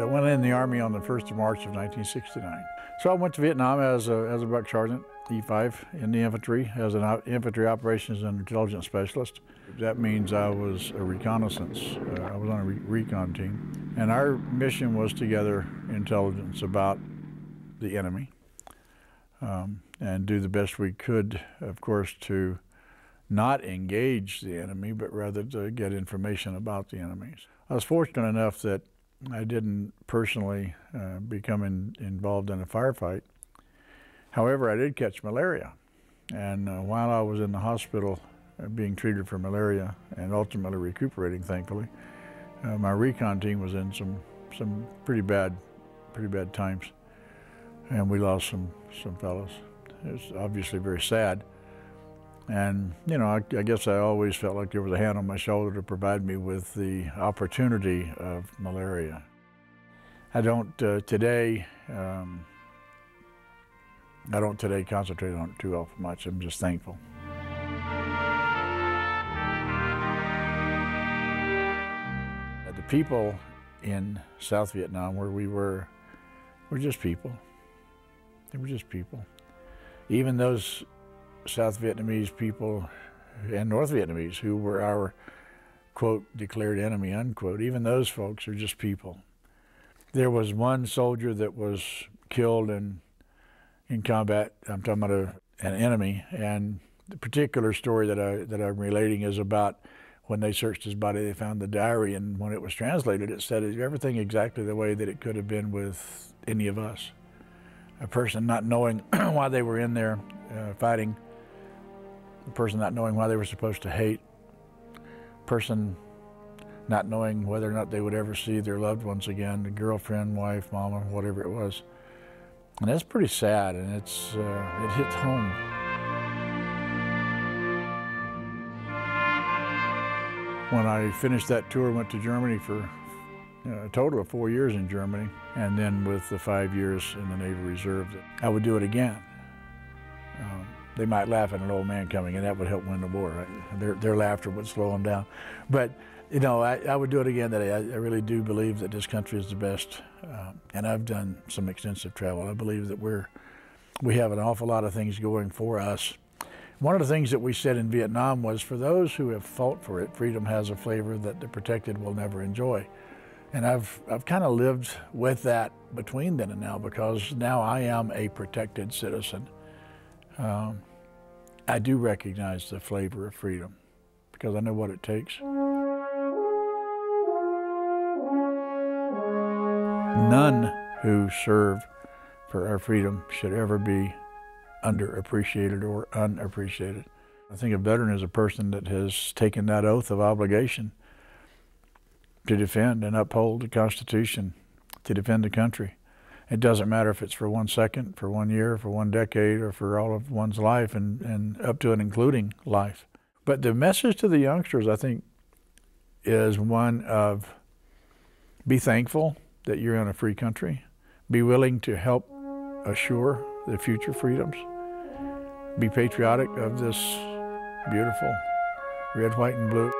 I went in the Army on the 1st of March of 1969. So I went to Vietnam as a buck sergeant, E5, in the infantry, as an infantry operations and intelligence specialist. That means I was a reconnaissance. I was on a recon team. And our mission was to gather intelligence about the enemy and do the best we could, of course, to not engage the enemy, but rather to get information about the enemies. I was fortunate enough that I didn't personally become involved in a firefight. However, I did catch malaria. And while I was in the hospital being treated for malaria and ultimately recuperating, thankfully, my recon team was in some pretty bad times. And we lost some fellows. It was obviously very sad. And, you know, I guess I always felt like there was a hand on my shoulder to provide me with the opportunity of malaria. I don't today concentrate on it too awful much. I'm just thankful. The people in South Vietnam where we were just people. They were just people. Even those South Vietnamese people and North Vietnamese who were our, quote, declared enemy, unquote, even those folks are just people. There was one soldier that was killed in combat. I'm talking about an enemy, and the particular story that I'm relating is about when they searched his body, they found the diary, and when it was translated, it said everything exactly the way that it could have been with any of us. A person not knowing why they were in there fighting, a person not knowing why they were supposed to hate, a person not knowing whether or not they would ever see their loved ones again, the girlfriend, wife, mama, whatever it was. And that's pretty sad, and it hits home. When I finished that tour, went to Germany for a total of 4 years in Germany, and then with the 5 years in the Navy Reserve, I would do it again. They might laugh at an old man coming, and that would help win the war. Right? Their laughter would slow them down. But, you know, I would do it again. I really do believe that this country is the best, and I've done some extensive travel. I believe that we have an awful lot of things going for us. One of the things that we said in Vietnam was, for those who have fought for it, freedom has a flavor that the protected will never enjoy. And I've kind of lived with that between then and now, because now I am a protected citizen. I do recognize the flavor of freedom because I know what it takes. None who serve for our freedom should ever be underappreciated or unappreciated. I think a veteran is a person that has taken that oath of obligation to defend and uphold the Constitution, to defend the country. It doesn't matter if it's for 1 second, for 1 year, for 1 decade, or for all of one's life, and up to and including life. But the message to the youngsters, I think, is one of be thankful that you're in a free country, be willing to help assure the future freedoms, be patriotic of this beautiful red, white, and blue.